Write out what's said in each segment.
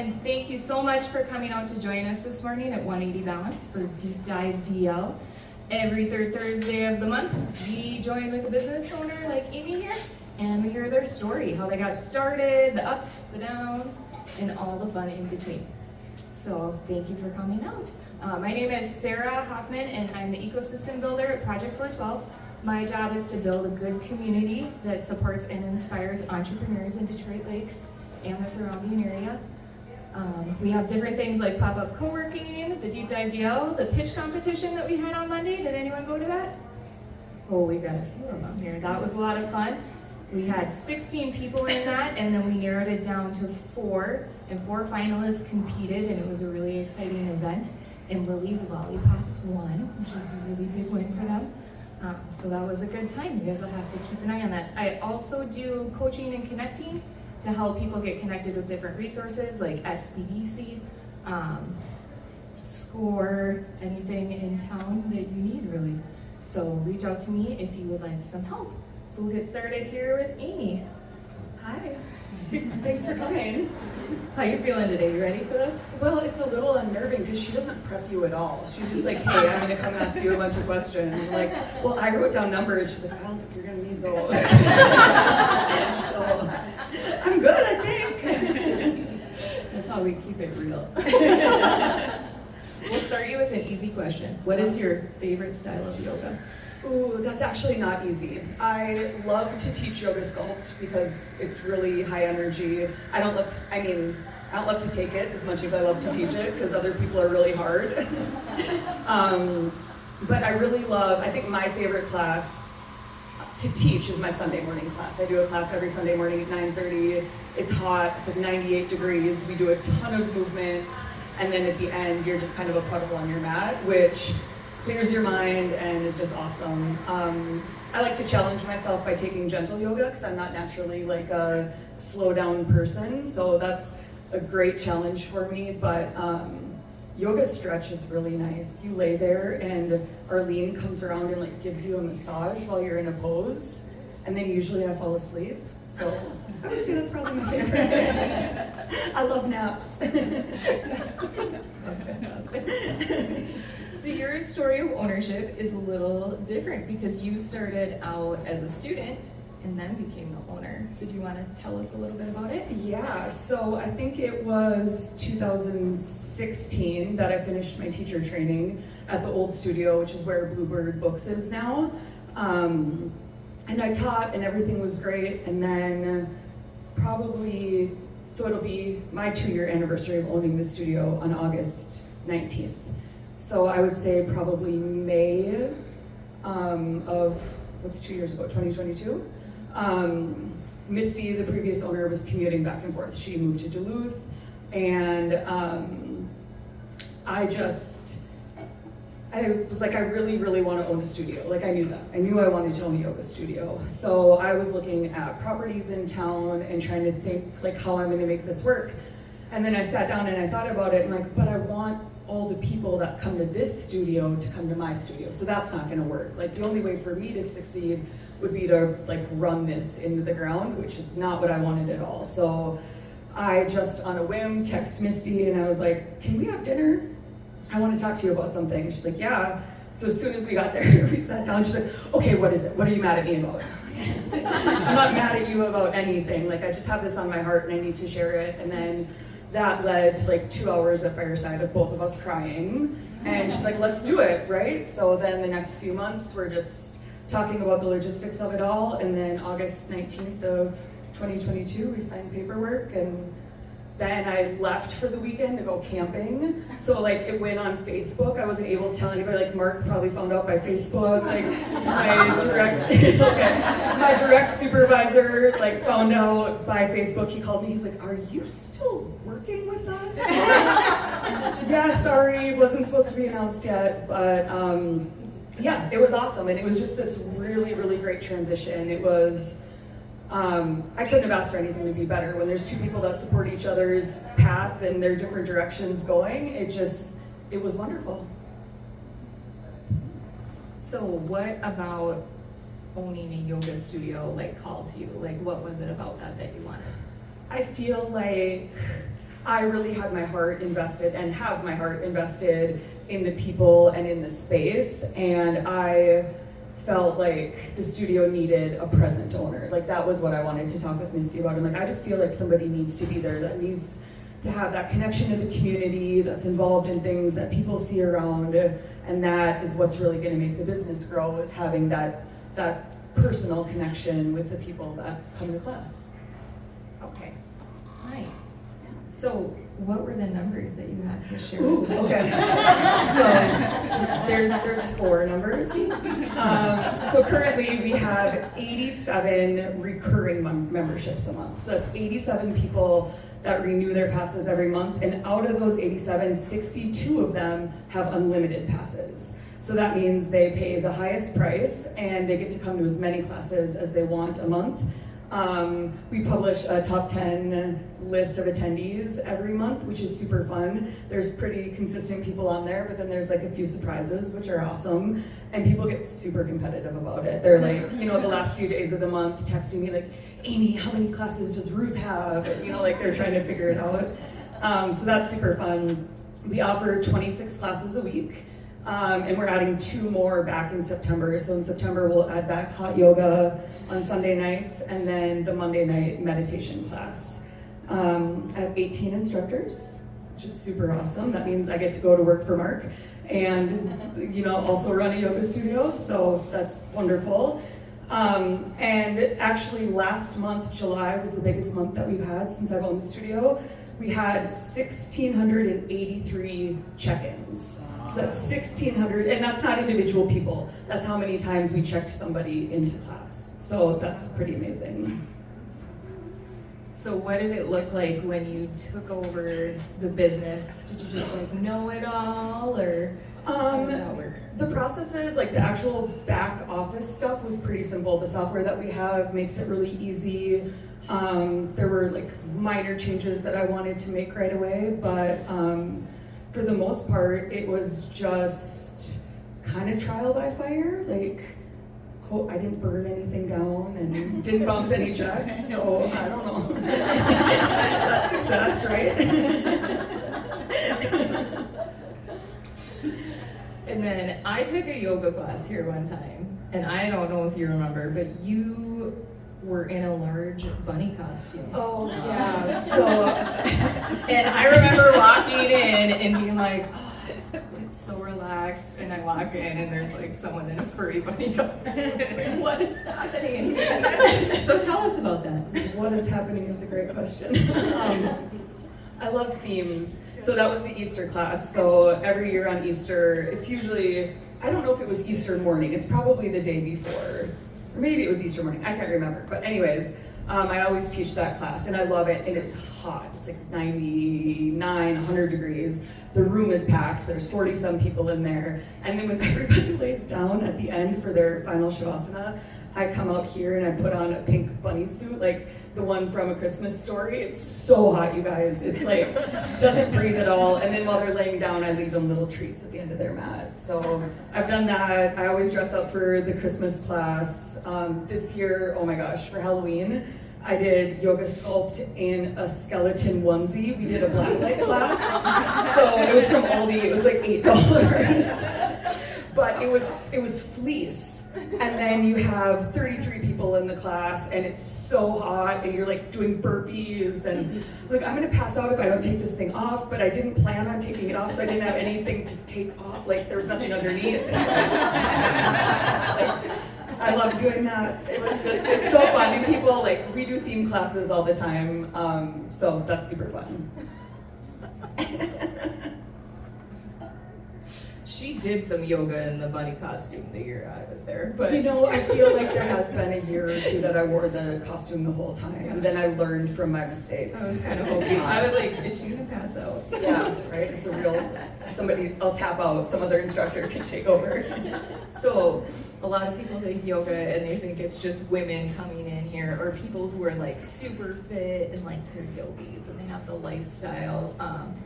and thank you so much for coming out to join us this morning at 180 Balance for Deep Dive DL. Every third Thursday of the month, we join with a business owner like Amy here, and we hear their story, how they got started, the ups, the downs, and all the fun in between. So thank you for coming out. My name is Sarah Hoffman, and I'm the ecosystem builder at Project 412. My job is to build a good community that supports and inspires entrepreneurs in Detroit Lakes and the surrounding area. We have different things like pop-up co-working, the Deep Dive DL, the pitch competition that we had on Monday. Did anyone go to that? Oh, we got a few of them here. That was a lot of fun. We had 16 people in that, and then we narrowed it down to 4, and 4 finalists competed, and it was a really exciting event. And Lily's Lollipops won, which is a really big win for them. So that was a good time. You guys will have to keep an eye on that. I also do coaching and connecting to help people get connected with different resources like SBDC, SCORE, anything in town that you need really. So reach out to me if you would like some help. So we'll get started here with Amy. Hi, thanks for coming. How you feeling today? You ready for this? Well, it's a little unnerving because she doesn't prep you at all. She's just like, hey, I'm gonna come ask you a bunch of questions. I'm like, well, I wrote down numbers. She's like, I don't think you're gonna need those. So, I'm good, I think. That's how we keep it real. We'll start you with an easy question. What is your favorite style of yoga? Ooh, that's actually not easy. I love to teach yoga sculpt because it's really high energy. I don't love to take it as much as I love to teach it because other people are really hard. But I think my favorite class to teach is my Sunday morning class. I do a class every Sunday morning at 9:30. It's hot, it's like 98 degrees. We do a ton of movement, and then at the end, you're just kind of a puddle on your mat, which clears your mind and is just awesome. I like to challenge myself by taking gentle yoga because I'm not naturally like a slow down person, so that's a great challenge for me. But yoga stretch is really nice. You lay there and Arlene comes around and like gives you a massage while you're in a pose, and then usually I fall asleep. So I would say that's probably my favorite. I love naps. That's fantastic. So your story of ownership is a little different because you started out as a student and then became the owner. So do you want to tell us a little bit about it? Yeah, so I think it was 2016 that I finished my teacher training at the old studio, which is where Bluebird Books is now. And I taught and everything was great. And then so it'll be my 2-year anniversary of owning the studio on August 19th. So I would say probably May of, what's 2 years ago, 2022? Misty, the previous owner, was commuting back and forth. She moved to Duluth, and I was like, I really, really want to own a studio. Like I knew that. I knew I wanted to own a yoga studio. So I was looking at properties in town and trying to think like how I'm going to make this work. And then I sat down and I thought about it, and like, but I want all the people that come to this studio to come to my studio. So that's not gonna work. Like the only way for me to succeed would be to like run this into the ground, which is not what I wanted at all. So I just on a whim text Misty and I was like, can we have dinner? I want to talk to you about something. She's like, yeah. So as soon as we got there, we sat down, she's like, okay, what is it? What are you mad at me about? I'm not mad at you about anything. Like I just have this on my heart and I need to share it. And then that led to like 2 hours at Fireside of both of us crying. And she's like, let's do it, right? So then the next few months, we're just talking about the logistics of it all. And then August 19th of 2022, we signed paperwork. And then I left for the weekend to go camping. So like it went on Facebook. I wasn't able to tell anybody, like Mark probably found out by Facebook. Like my direct supervisor like found out by Facebook. He called me, he's like, are you still working with us? Yeah, sorry, wasn't supposed to be announced yet. But yeah, it was awesome. And it was just this really, really great transition. It was, I couldn't have asked for anything to be better. When there's two people that support each other's path and their different directions going, it was wonderful. So what about owning a yoga studio like called to you? Like what was it about that you wanted? I feel like I really had my heart invested and have my heart invested in the people and in the space, and I felt like the studio needed a present owner. Like that was what I wanted to talk with Misty about. And like, I just feel like somebody needs to be there that needs to have that connection to the community, that's involved in things that people see around, and that is what's really going to make the business grow, is having that personal connection with the people that come to class. Okay, nice. So what were the numbers that you had to share? Ooh, okay. So there's 4 numbers. So currently we have 87 recurring memberships a month. So that's 87 people that renew their passes every month, and out of those 87, 62 of them have unlimited passes. So that means they pay the highest price and they get to come to as many classes as they want a month. We publish a top 10 list of attendees every month, which is super fun. There's pretty consistent people on there, but then there's like a few surprises, which are awesome. And people get super competitive about it. They're like, the last few days of the month texting me like, Amy, how many classes does Ruth have? And, like they're trying to figure it out. So that's super fun. We offer 26 classes a week. And we're adding 2 more back in September. So in September, we'll add back hot yoga on Sunday nights, and then the Monday night meditation class. I have 18 instructors, which is super awesome. That means I get to go to work for Mark and, also run a yoga studio. So that's wonderful. And actually last month, July, was the biggest month that we've had since I've owned the studio. We had 1,683 check-ins. So that's 1,600, and that's not individual people. That's how many times we checked somebody into class. So that's pretty amazing. So what did it look like when you took over the business? Did you just know it all, or how did that work? The processes, like the actual back office stuff, was pretty simple. The software that we have makes it really easy. There were minor changes that I wanted to make right away, but for the most part, it was just kind of trial by fire. I didn't burn anything down and didn't bounce any checks, so I don't know. That's success, right? And then I took a yoga class here one time, and I don't know if you remember, but you were in a large bunny costume. Oh, yeah. So, and I remember walking in and being like, oh, it's so relaxed. And I walk in and there's someone in a furry bunny costume. It's like, what is happening? So tell us about that. What is happening is a great question. I love themes. So that was the Easter class. So every year on Easter, it's usually, I don't know if it was Easter morning. It's probably the day before. Or maybe it was Easter morning, I can't remember. But anyways, I always teach that class, and I love it, and it's hot. It's 99, 100 degrees. The room is packed, there's 40-some people in there. And then when everybody lays down at the end for their final Shavasana, I come out here and I put on a pink bunny suit, like the one from A Christmas Story. It's so hot, you guys. It's doesn't breathe at all. And then while they're laying down, I leave them little treats at the end of their mat. So I've done that. I always dress up for the Christmas class. This year, oh my gosh, for Halloween, I did yoga sculpt in a skeleton onesie. We did a blacklight class. So it was from Aldi. It was $8. But it was fleece. And then you have 33 people in the class, and it's so hot, and you're doing burpees, and I'm gonna pass out if I don't take this thing off, but I didn't plan on taking it off, so I didn't have anything to take off, there was nothing underneath. So, I love doing that. It's so fun. And people, we do theme classes all the time, so that's super fun. She did some yoga in the bunny costume the year I was there, but I feel like there has been a year or two that I wore the costume the whole time, and then I learned from my mistakes. I was kind of hoping. I was like, is she gonna pass out? Yeah, right. It's a real I'll tap out. Some other instructor can take over. So a lot of people think yoga and they think it's just women coming in here, or people who are super fit and they're yogis and they have the lifestyle.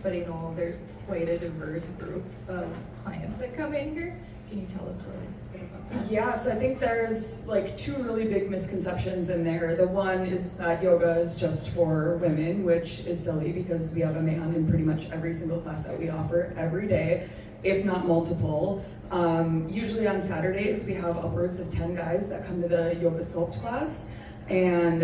But there's quite a diverse group of clients clients that come in here. Can you tell us a little bit about that? Yeah, so I think there's like two really big misconceptions in there. The one is that yoga is just for women, which is silly because we have a man in pretty much every single class that we offer every day, if not multiple. Usually on Saturdays, we have upwards of 10 guys that come to the yoga sculpt class. And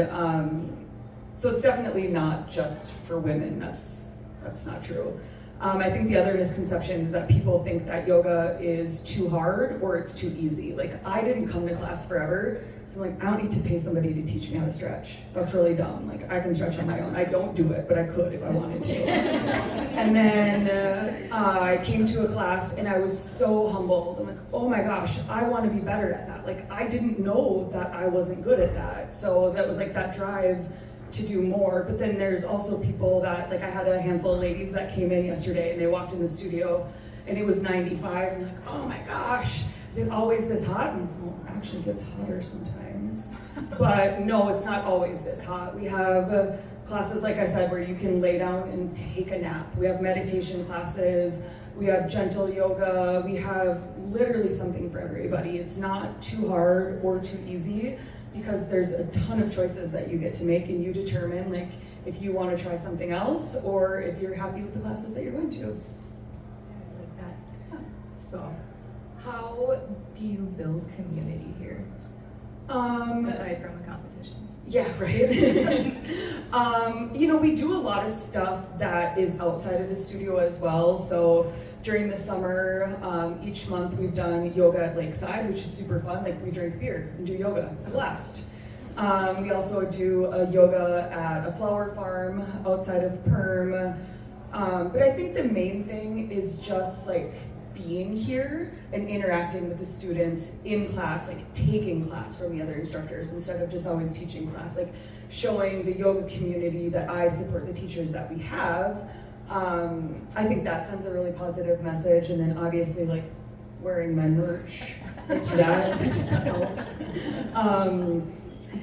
so it's definitely not just for women. That's not true. I think the other misconception is that people think that yoga is too hard or it's too easy. Like, I didn't come to class forever, so I'm like, I don't need to pay somebody to teach me how to stretch. That's really dumb. Like, I can stretch on my own. I don't do it, but I could if I wanted to. And then I came to a class and I was so humbled. I'm like, oh my gosh, I want to be better at that. Like, I didn't know that I wasn't good at that. So that was like that drive to do more. But then there's also people that, like, I had a handful of ladies that came in yesterday and they walked in the studio and it was 95 and they're like, oh my gosh, is it always this hot? And well, it actually gets hotter sometimes. But no, it's not always this hot. We have classes, like I said, where you can lay down and take a nap. We have meditation classes, we have gentle yoga, we have literally something for everybody. It's not too hard or too easy, because there's a ton of choices that you get to make, and you determine like if you want to try something else or if you're happy with the classes that you're going to. I like that. So, how do you build community here? Aside from the competitions. Yeah, right. We do a lot of stuff that is outside of the studio as well. So during the summer, each month we've done yoga at Lakeside, which is super fun. Like, we drink beer and do yoga. It's a blast. We also do a yoga at a flower farm outside of Perm. But I think the main thing is just like being here and interacting with the students in class, like taking class from the other instructors instead of just always teaching class, like showing the yoga community that I support the teachers that we have. I think that sends a really positive message, and then obviously like wearing my merch, like that helps.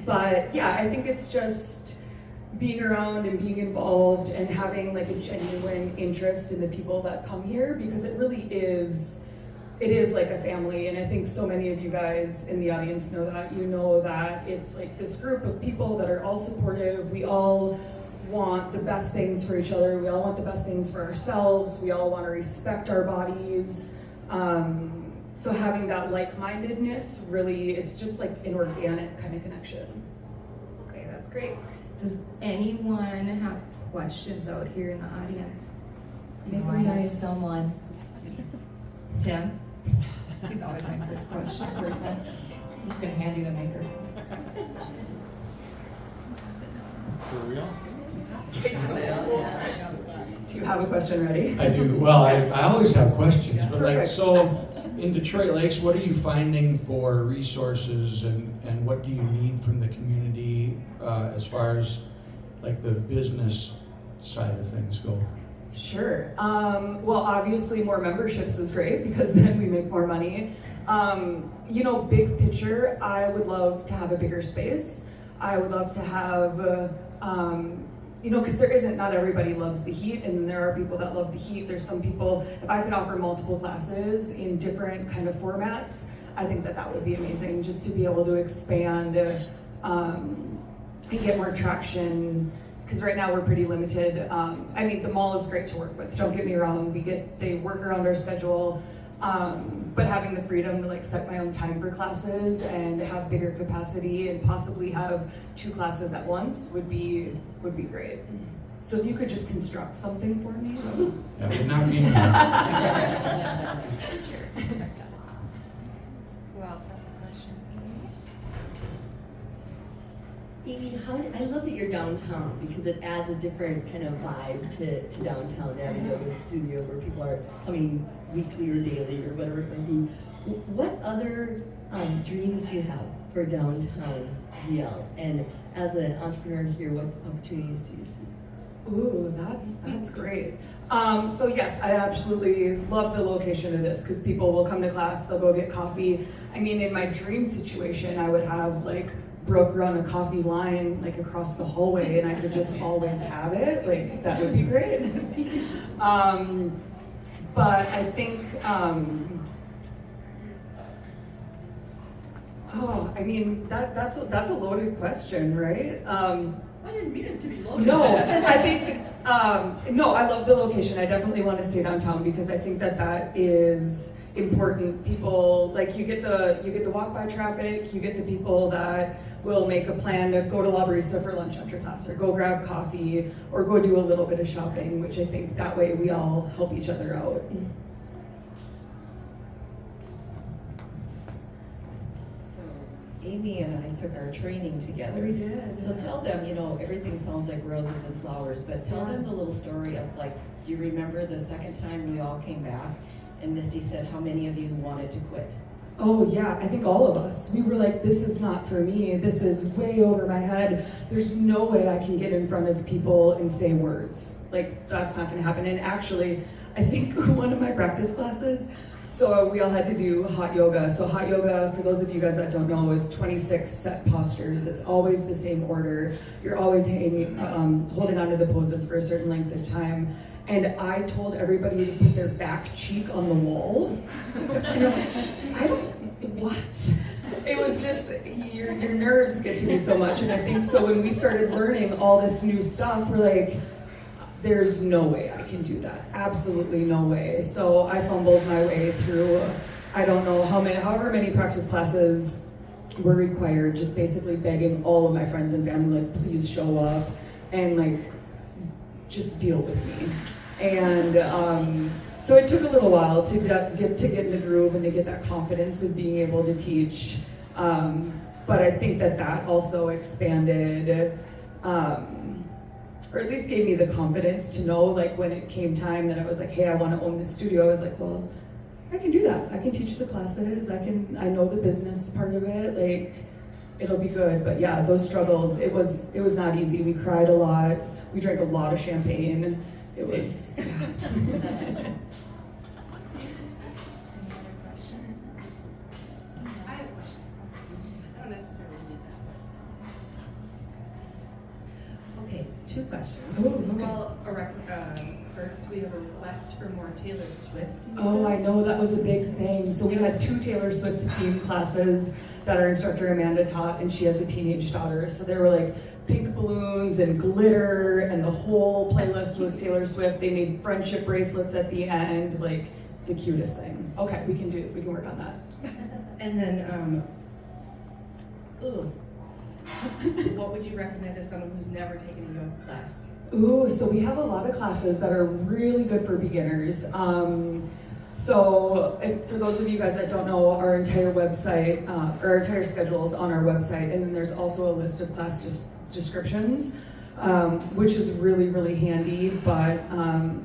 But yeah, I think it's just being around and being involved and having like a genuine interest in the people that come here, because it really is, it is like a family. And I think so many of you guys in the audience know that. You know that it's like this group of people that are all supportive. We all want the best things for each other. We all want the best things for ourselves. We all want to respect our bodies. So having that like-mindedness, really, it's just like an organic kind of connection. Okay, that's great. Does anyone have questions out here in the audience? I have someone. Tim? He's always my first question person. I'm just gonna hand you the maker. For real? Do you have a question ready? I do. Well, I always have questions, but like, Perfect. so in Detroit Lakes, what are you finding for resources, and what do you need from the community as far as like the business side of things go? Sure. Well, obviously more memberships is great because then we make more money. Big picture, I would love to have a bigger space. I would love to have, because not everybody loves the heat, and there are people that love the heat. There's some people, if I could offer multiple classes in different kind of formats, I think that would be amazing, just to be able to expand and get more traction. Because right now we're pretty limited. The mall is great to work with, don't get me wrong. They work around our schedule, but having the freedom to like set my own time for classes and have bigger capacity and possibly have 2 classes at once would be great. So if you could just construct something for me. That would not be me. Who else has a question? Amy, I love that you're downtown because it adds a different kind of vibe to downtown, having a studio where people are coming weekly or daily or whatever it might be. What other dreams do you have for downtown DL? And as an entrepreneur here, what opportunities do you see? Ooh, that's great. So yes, I absolutely love the location of this because people will come to class, they'll go get coffee. In my dream situation, I would have like Brooke run a coffee line like across the hallway and I could just always have it. Like, that would be great. But I think, that's a loaded question, right? I didn't mean it to be loaded. No, I think, no, I love the location. I definitely want to stay downtown because I think that is important. People, like you get the walk by traffic, you get the people that will make a plan to go to La Barista for lunch after class or go grab coffee or go do a little bit of shopping, which I think that way we all help each other out. So Amy and I took our training together. We did. So tell them, everything sounds like roses and flowers, but tell them the little story of do you remember the second time we all came back and Misty said how many of you wanted to quit? Oh yeah, I think all of us. We were like, this is not for me. This is way over my head. There's no way I can get in front of people and say words. Like, that's not gonna happen. And actually, I think one of my practice classes, so we all had to do hot yoga. So hot yoga, for those of you guys that don't know, is 26 set postures. It's always the same order. You're always holding onto the poses for a certain length of time. And I told everybody to put their back cheek on the wall. And I'm like, what? It was just, your nerves get to me so much. And I think so when we started learning all this new stuff, we're like, there's no way I can do that. Absolutely no way. So I fumbled my way through, I don't know however many practice classes were required, just basically begging all of my friends and family, like, please show up and just deal with me. And so it took a little while to get in the groove and to get that confidence of being able to teach. But I think that also expanded, or at least gave me the confidence to know, when it came time that I was like, hey, I want to own this studio, I was like, well, I can do that. I can teach the classes. I know the business part of it. It'll be good. But yeah, those struggles, it was not easy. We cried a lot. We drank a lot of champagne. It was, yeah. Any other questions? I have a question. I don't necessarily need that. Okay, 2 questions. Oh, okay. Well, first we have a request for more Taylor Swift. Oh, I know, that was a big thing. So we had 2 Taylor Swift themed classes that our instructor Amanda taught, and she has a teenage daughter. So there were pink balloons and glitter, and the whole playlist was Taylor Swift. They made friendship bracelets at the end, the cutest thing. Okay, we can work on that. And then, what would you recommend to someone who's never taken a yoga class? Ooh, so we have a lot of classes that are really good for beginners. So for those of you guys that don't know, our entire website, or our entire schedule is on our website, and then there's also a list of class descriptions, which is really, really handy, but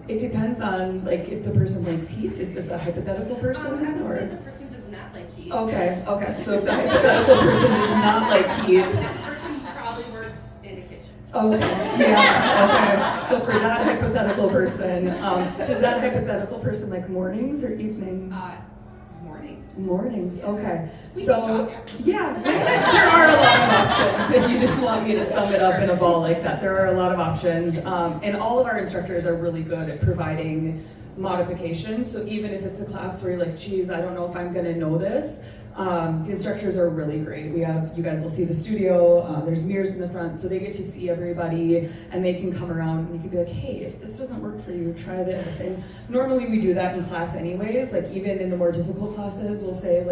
it depends on if the person likes heat. Is this a hypothetical person? I would or? say the person does not like heat. Okay, so if the hypothetical person does not like heat, The person probably works in a kitchen. okay, yes, okay. So for that hypothetical person, does that hypothetical person like mornings or evenings? Mornings. Mornings, okay. We So, can talk after. yeah, there are a lot of options. If you just want me to sum it up in a ball like that, there are a lot of options. And all of our instructors are really good at providing modifications. So even if it's a class where you're like, geez, I don't know if I'm gonna know this, the instructors are really great. You guys will see the studio, there's mirrors in the front, so they get to see everybody, and they can come around and they can be like, hey, if this doesn't work for you, try this. And normally we do that in class anyways, even in the more difficult classes, we'll say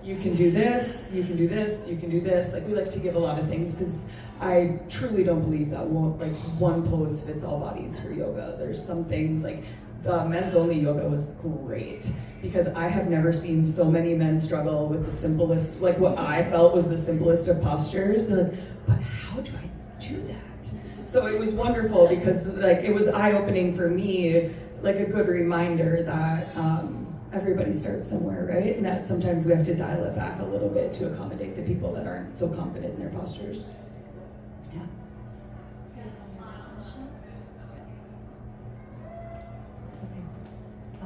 you can do this, you can do this, you can do this. We like to give a lot of things, because I truly don't believe that one pose fits all bodies for yoga. There's some things the men's only yoga was great, because I have never seen so many men struggle with the simplest, what I felt was the simplest of postures. They're like, but how do I do that? So it was wonderful, because it was eye-opening for me, a good reminder that everybody starts somewhere, right? And that sometimes we have to dial it back a little bit to accommodate the people that aren't so confident in their postures. Yeah.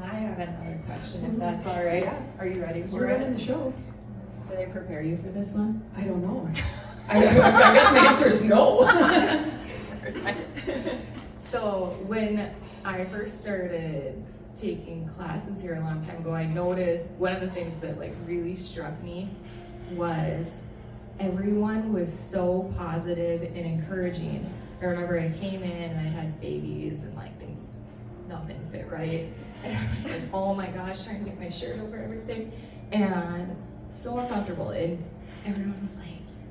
I have another question, if that's all right. Yeah. Are you ready for You're it? running the show. Did I prepare you for this one? I don't know. I guess my answer is no. So when I first started taking classes here a long time ago, I noticed one of the things that like really struck me was everyone was so positive and encouraging. I remember I came in and I had babies and like things, nothing fit right. And I was like, oh my gosh, trying to get my shirt over everything. And so uncomfortable. And everyone was like,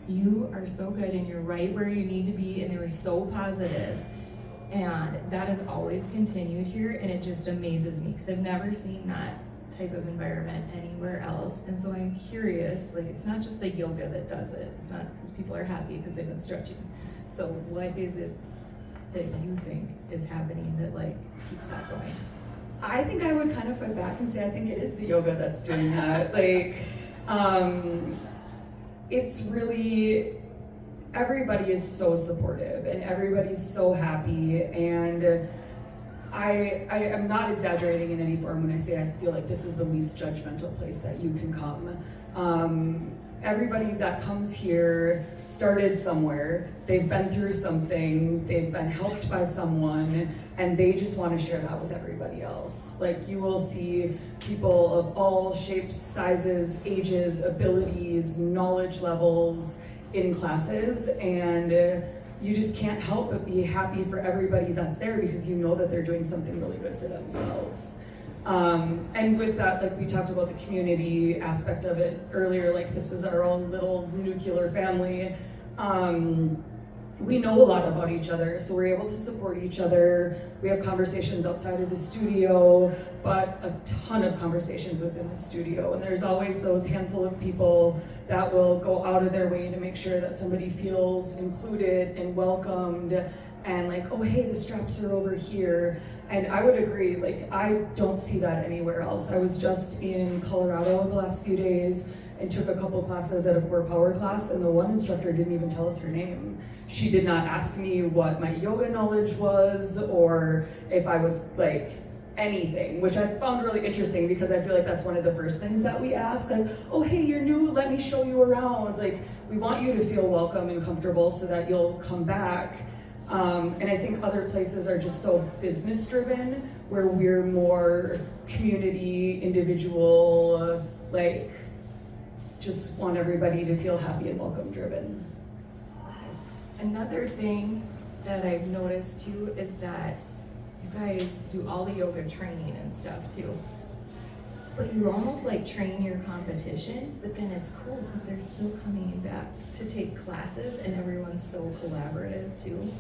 you are so good and you're right where you need to be. And they were so positive. And that has always continued here. And it just amazes me because I've never seen that type of environment anywhere else. And so I'm curious, like it's not just the yoga that does it. It's not because people are happy because they've been stretching. So what is it that you think is happening that like keeps that going? I think I would kind of fight back and say I think it is the yoga that's doing that. It's really, everybody is so supportive and everybody's so happy, and I am not exaggerating in any form when I say I feel like this is the least judgmental place that you can come. Everybody that comes here started somewhere, they've been through something, they've been helped by someone, and they just want to share that with everybody else. Like you will see people of all shapes, sizes, ages, abilities, knowledge levels in classes, and you just can't help but be happy for everybody that's there because you know that they're doing something really good for themselves. And with that, like we talked about the community aspect of it earlier, like this is our own little nuclear family. We know a lot about each other, so we're able to support each other. We have conversations outside of the studio, but a ton of conversations within the studio. And there's always those handful of people that will go out of their way to make sure that somebody feels included and welcomed and like, oh hey, the straps are over here. And I would agree, like I don't see that anywhere else. I was just in Colorado the last few days and took a couple classes at a core power class, and the one instructor didn't even tell us her name. She did not ask me what my yoga knowledge was or if I was like anything, which I found really interesting because I feel like that's one of the first things that we ask, like, oh hey, you're new, let me show you around. Like we want you to feel welcome and comfortable so that you'll come back. And I think other places are just so business driven where we're more community, individual, like just want everybody to feel happy and welcome driven. Another thing that I've noticed too is that you guys do all the yoga training and stuff too. But you almost like train your competition, but then it's cool because they're still coming back to take classes and everyone's so collaborative too.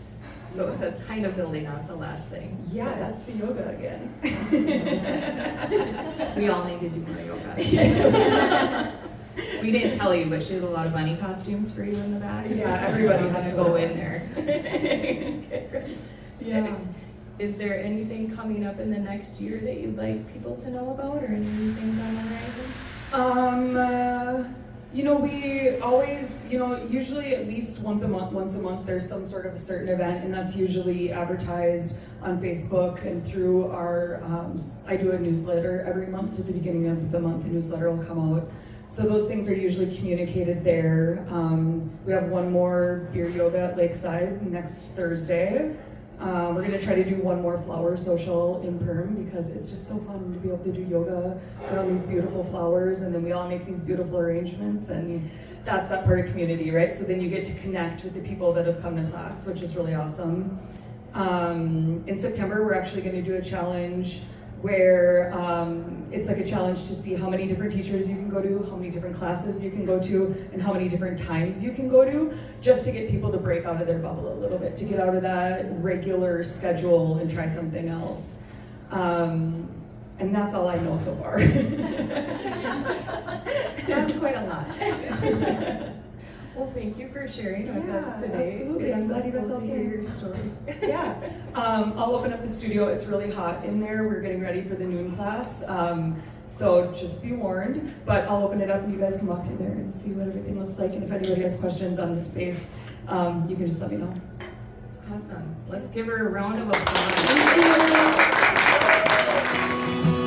So that's kind of building off the last thing. Yeah, that's the yoga again. We all need to do more yoga. We didn't tell you, but she has a lot of bunny costumes for you in the back. Yeah, everybody so has to go wear in there. Okay. Yeah. Is there anything coming up in the next year that you'd like people to know about, or any new things on the horizons? We always, usually at least once a month, there's some sort of a certain event, and that's usually advertised on Facebook and through our, I do a newsletter every month, so at the beginning of the month, the newsletter will come out. So those things are usually communicated there. We have one more beer yoga at Lakeside next Thursday. We're gonna try to do one more flower social in Perm because it's just so fun to be able to do yoga around these beautiful flowers, and then we all make these beautiful arrangements, and that's that part of community, right? So then you get to connect with the people that have come to class, which is really awesome. In September, we're actually gonna do a challenge where it's like a challenge to see how many different teachers you can go to, how many different classes you can go to, and how many different times you can go to, just to get people to break out of their bubble a little bit, to get out of that regular schedule and try something else. And that's all I know so far. That's quite a lot. Well, thank you for sharing with us today. Absolutely. I'm glad you guys cool all to hear came. your story. Yeah. I'll open up the studio. It's really hot in there. We're getting ready for the noon class. So just be warned. But I'll open it up and you guys can walk through there and see what everything looks like. And if anybody has questions on the space, you can just let me know. Awesome. Let's give her a round of applause. Thank you.